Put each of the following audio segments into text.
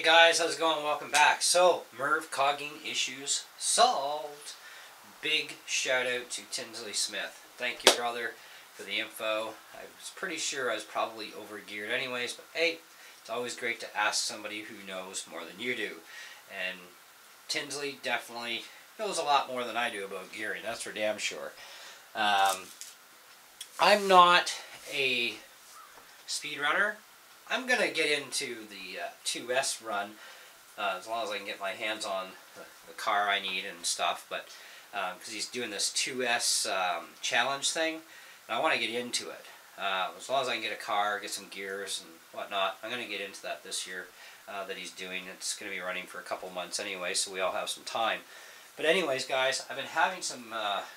Guys, how's it going? Welcome back. So, Merv Cogging issues solved. Big shout out to Tinsley Smith. Thank you, brother, for the info. I was pretty sure I was probably over geared anyways, but hey, it's always great to ask somebody who knows more than you do. And Tinsley definitely knows a lot more than I do about gearing, that's for damn sure. I'm not a speed runner. I'm going to get into the 2S run as long as I can get my hands on the car I need and stuff, but because he's doing this 2S challenge thing, and I want to get into it. As long as I can get a car, get some gears and whatnot, I'm going to get into that this year that he's doing. It's going to be running for a couple months anyway, so we all have some time. But anyways, guys, I've been having some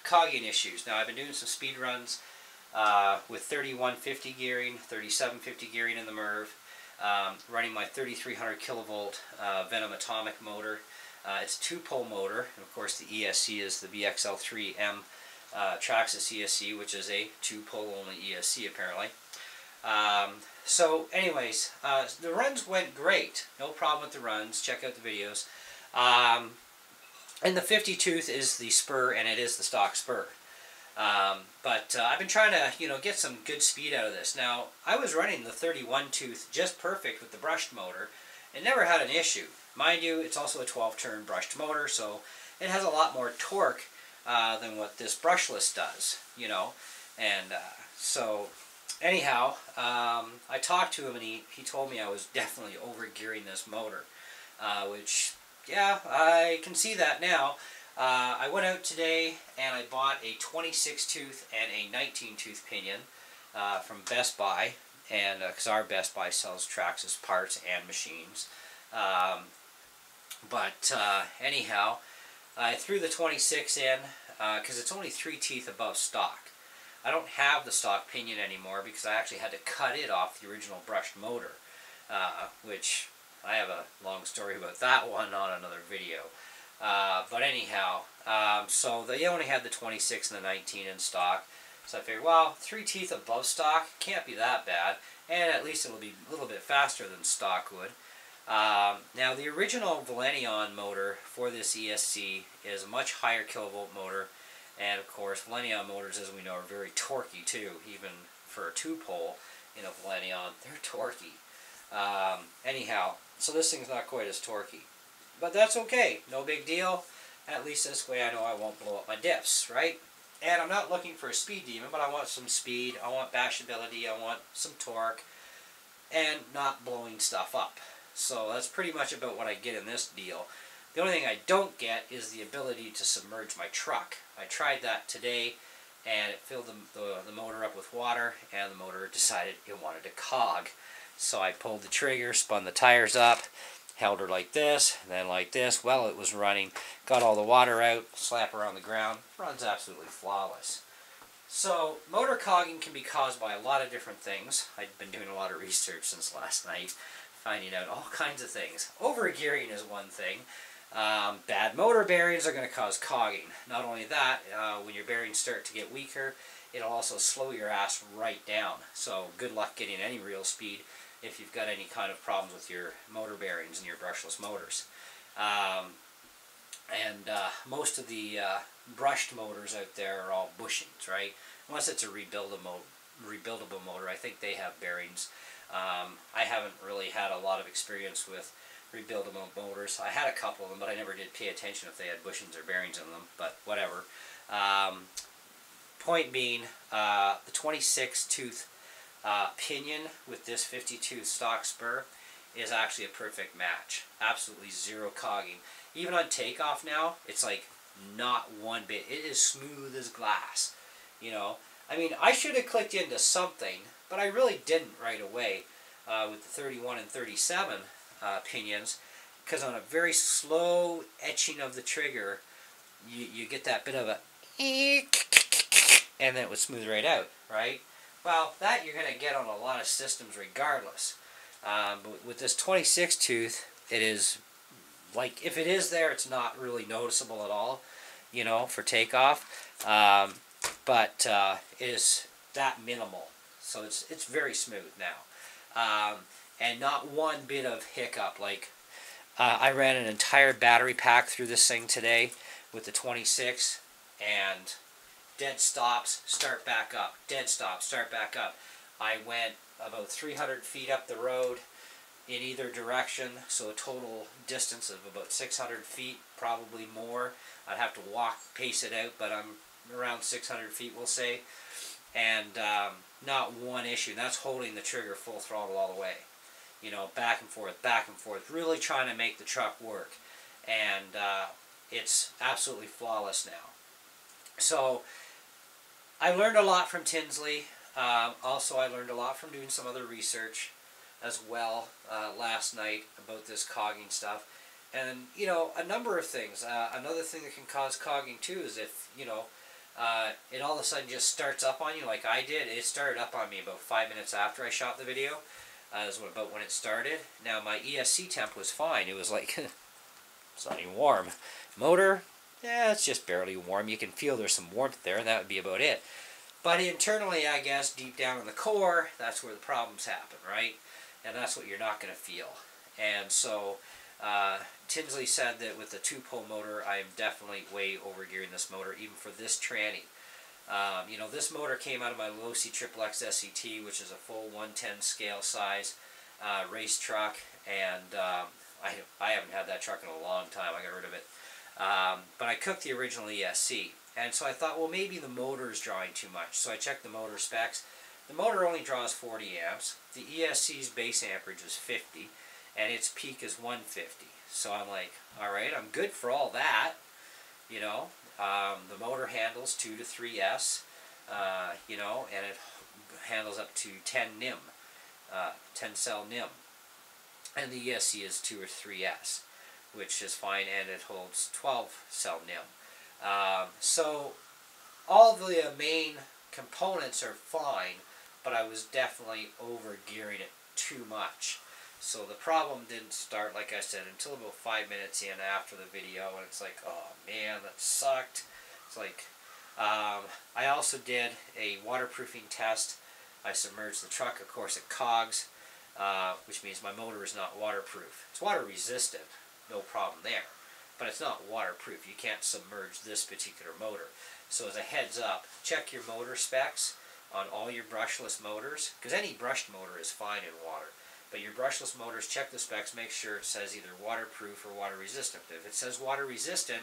cogging issues. Now, I've been doing some speed runs with 3150 gearing, 3750 gearing in the Merv, running my 3300 kilovolt Venom atomic motor. It's a two-pole motor, and of course the ESC is the VXL3M Traxxas ESC, which is a two-pole only ESC apparently. So anyways, the runs went great. No problem with the runs. Check out the videos. And the 50 tooth is the spur, and it is the stock spur. But I've been trying to, get some good speed out of this. Now, I was running the 31 tooth just perfect with the brushed motor and never had an issue. Mind you, it's also a 12-turn brushed motor, so it has a lot more torque than what this brushless does, And so, anyhow, I talked to him and he told me I was definitely over-gearing this motor, which, yeah, I can see that now. I went out today and I bought a 26 tooth and a 19 tooth pinion from Best Buy, and because our Best Buy sells Traxxas parts and machines. Anyhow, I threw the 26 in because it's only 3 teeth above stock. I don't have the stock pinion anymore because I actually had to cut it off the original brushed motor, which I have a long story about that one on another video. But anyhow, so they only had the 26 and the 19 in stock, so I figured, well, 3 teeth above stock can't be that bad, and at least it'll be a little bit faster than stock would. Now, the original Valenion motor for this ESC is a much higher kilovolt motor, and of course, Valenion motors, as we know, are very torquey too. Even for a 2-pole in a Valenion, they're torquey. Anyhow, so this thing's not quite as torquey. But that's okay, no big deal. At least this way I know I won't blow up my diffs, right? And I'm not looking for a speed demon, but I want some speed, I want bashability, I want some torque, and not blowing stuff up. So that's pretty much about what I get in this deal. The only thing I don't get is the ability to submerge my truck. I tried that today, and it filled the motor up with water, and the motor decided it wanted to cog. So I pulled the trigger, spun the tires up, held her like this, and then like this. Well, it was running, got all the water out, slap her on the ground, runs absolutely flawless. So, motor cogging can be caused by a lot of different things. I've been doing a lot of research since last night, finding out all kinds of things. Overgearing is one thing. Bad motor bearings are going to cause cogging. Not only that, when your bearings start to get weaker, it'll also slow your ass right down. So, good luck getting any real speed if you've got any kind of problems with your motor bearings and your brushless motors. Most of the brushed motors out there are all bushings, right? Unless it's a rebuildable motor, I think they have bearings. I haven't really had a lot of experience with rebuildable motors. I had a couple of them, but I never did pay attention if they had bushings or bearings in them, but whatever. Point being, the 26 tooth pinion with this 50 tooth stock spur is actually a perfect match. Absolutely zero cogging. Even on takeoff now, it's like not one bit. It is smooth as glass. I mean, I should have clicked into something, but I really didn't right away with the 31 and 37 pinions, because on a very slow etching of the trigger, you get that bit of a and then it would smooth right out, right? Well, that you're going to get on a lot of systems regardless. But with this 26 tooth, it is, like, if it is there, it's not really noticeable at all, for takeoff. But it is that minimal. So it's very smooth now. And not one bit of hiccup, like I ran an entire battery pack through this thing today with the 26, and dead stops, start back up, dead stops, start back up. I went about 300 feet up the road in either direction, so a total distance of about 600 feet, probably more. I'd have to walk, pace it out, but I'm around 600 feet, we'll say. And not one issue. And that's holding the trigger full throttle all the way. You know, back and forth, really trying to make the truck work. And it's absolutely flawless now. So I learned a lot from Tinsley. Also, I learned a lot from doing some other research as well last night about this cogging stuff. And, you know, a number of things. Another thing that can cause cogging too is if, you know, it all of a sudden just starts up on you like I did. It started up on me about 5 minutes after I shot the video. Is about when it started. Now my ESC temp was fine. It was like, it's not even warm. Motor, yeah, it's just barely warm. You can feel there's some warmth there, and that would be about it. But internally, I guess, deep down in the core, that's where the problems happen, right? And that's what you're not going to feel. And so, Tinsley said that with the 2-pole motor, I am definitely way overgearing this motor, even for this tranny. You know, this motor came out of my Losi XXX SET, which is a full 110 scale size race truck, and I haven't had that truck in a long time. I got rid of it. But I cooked the original ESC, and so I thought, well, maybe the motor is drawing too much. So I checked the motor specs. The motor only draws 40 amps. The ESC's base amperage is 50, and its peak is 150. So I'm like, all right, I'm good for all that, you know. The motor handles 2 to 3S, you know, and it handles up to 10 NIM, 10 cell NIM. And the ESC is 2 or 3S, which is fine, and it holds 12 cell NIM. So all the main components are fine, but I was definitely over gearing it too much. So the problem didn't start, like I said, until about 5 minutes in after the video, and it's like, oh man, that sucked. It's like, I also did a waterproofing test. I submerged the truck, of course, it cogs, which means my motor is not waterproof. It's water resistant, no problem there, but it's not waterproof. You can't submerge this particular motor. So as a heads up, check your motor specs on all your brushless motors, because any brushed motor is fine in water. But your brushless motors, check the specs, make sure it says either waterproof or water resistant. If it says water resistant,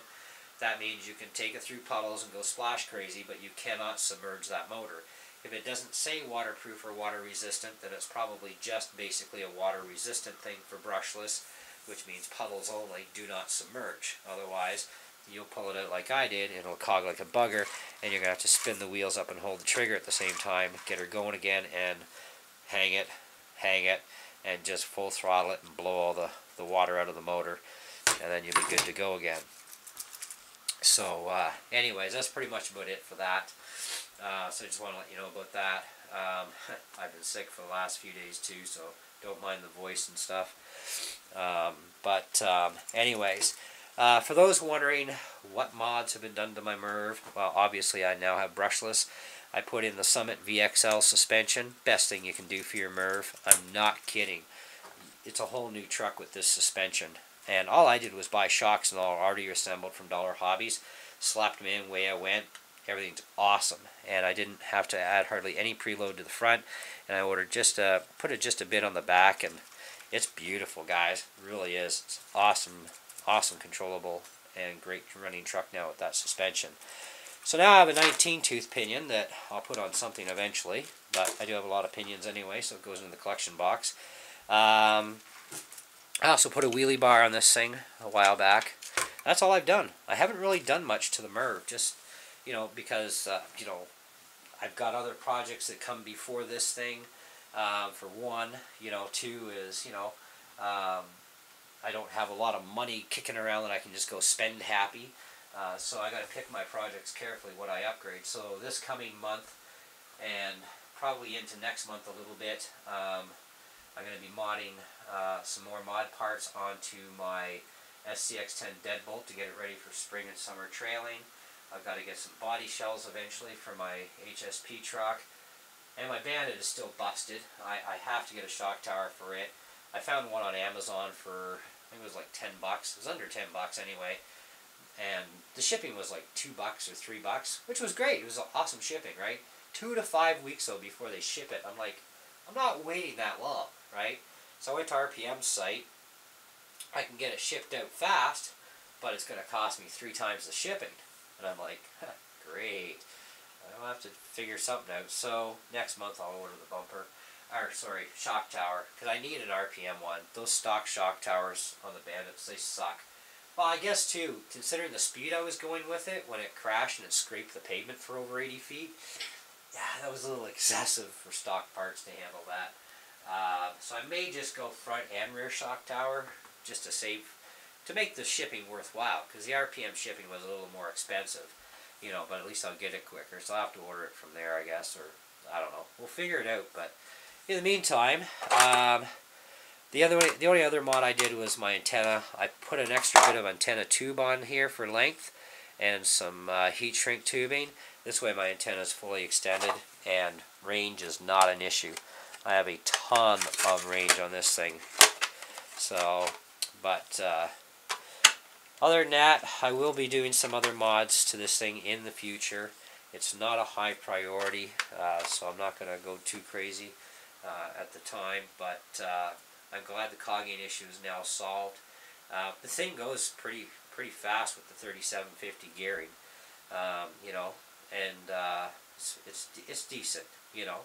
that means you can take it through puddles and go splash crazy, but you cannot submerge that motor. If it doesn't say waterproof or water resistant, then it's probably just basically a water resistant thing for brushless, which means puddles only, do not submerge. Otherwise, you'll pull it out like I did, and it'll cog like a bugger, and you're going to have to spin the wheels up and hold the trigger at the same time, get her going again, and hang it, and just full throttle it and blow all the water out of the motor, and then you'll be good to go again. So anyways, that's pretty much about it for that. So I just want to let you know about that. I've been sick for the last few days too, so don't mind the voice and stuff. Anyways, for those wondering what mods have been done to my Merv, well, obviously I now have brushless. I put in the Summit VXL suspension. Best thing you can do for your Merv. I'm not kidding. It's a whole new truck with this suspension. And all I did was buy shocks and all already assembled from Dollar Hobbies. Slapped them in, away I went. Everything's awesome. And I didn't have to add hardly any preload to the front. And I ordered put it just a bit on the back. And it's beautiful, guys. It really is. It's awesome, awesome controllable and great running truck now with that suspension. So now I have a 19-tooth pinion that I'll put on something eventually, but I do have a lot of pinions anyway, so it goes in the collection box. I also put a wheelie bar on this thing a while back. That's all I've done. I haven't really done much to the Merv, just, you know, because, you know, I've got other projects that come before this thing, for one. You know, two is, you know, I don't have a lot of money kicking around that I can just go spend happy. So I got to pick my projects carefully what I upgrade. So this coming month and probably into next month a little bit, I'm going to be modding some more mod parts onto my SCX-10 deadbolt to get it ready for spring and summer trailing. I've got to get some body shells eventually for my HSP truck. And my Bandit is still busted. I have to get a shock tower for it. I found one on Amazon for think it was like $10. It was under $10 anyway. And the shipping was like $2 or $3, which was great. It was awesome shipping, right? 2 to 5 weeks though before they ship it. I'm like, I'm not waiting that long, right? So I went to RPM's site. I can get it shipped out fast, but it's going to cost me 3 times the shipping. And I'm like, huh, great. I'll have to figure something out. So next month I'll order the bumper, or sorry, shock tower, because I need an RPM one. Those stock shock towers on the Bandits, they suck. Well, I guess too, considering the speed I was going with it, when it crashed and it scraped the pavement for over 80 feet, yeah, that was a little excessive for stock parts to handle that. So I may just go front and rear shock tower, just to make the shipping worthwhile, because the RPM shipping was a little more expensive, you know, but at least I'll get it quicker, so I'll have to order it from there, I guess, or I don't know. We'll figure it out, but in the meantime, the only other mod I did was my antenna. I put an extra bit of antenna tube on here for length and some heat shrink tubing. This way my antenna is fully extended and range is not an issue. I have a ton of range on this thing. So, but other than that, I will be doing some other mods to this thing in the future. It's not a high priority, so I'm not going to go too crazy at the time, but I'm glad the cogging issue is now solved. The thing goes pretty fast with the 3750 gearing, you know, and it's decent, you know.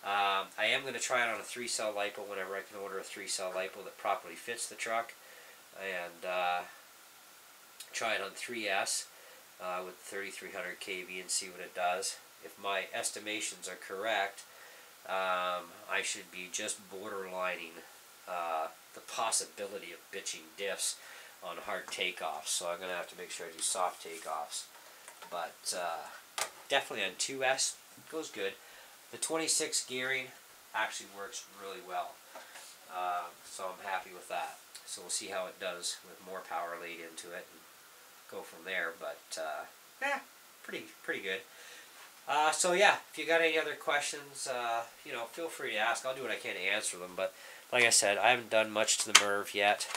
I am going to try it on a 3-cell LiPo whenever I can order a 3-cell LiPo that properly fits the truck, and try it on 3S with 3300 kV and see what it does. If my estimations are correct, I should be just borderlining the possibility of bitching diffs on hard takeoffs, so I'm going to have to make sure I do soft takeoffs. But definitely on 2S, it goes good. The 26 gearing actually works really well, so I'm happy with that. So we'll see how it does with more power laid into it and go from there, but yeah, pretty good. So yeah, if you got any other questions, you know, feel free to ask. I'll do what I can to answer them, but like I said, I haven't done much to the Merv yet.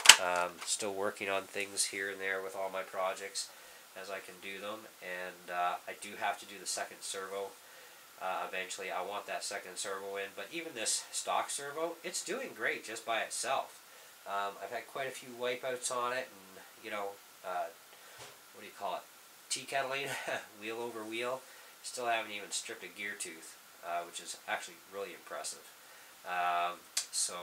Still working on things here and there with all my projects as I can do them, and I do have to do the second servo eventually. I want that second servo in, but even this stock servo, it's doing great just by itself. I've had quite a few wipeouts on it, and you know, what do you call it, tea kettling, wheel over wheel. Still haven't even stripped a gear tooth, which is actually really impressive. So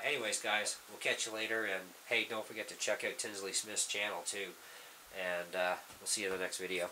anyways guys, we'll catch you later, and hey, don't forget to check out Tinsley Smith's channel too, and we'll see you in the next video.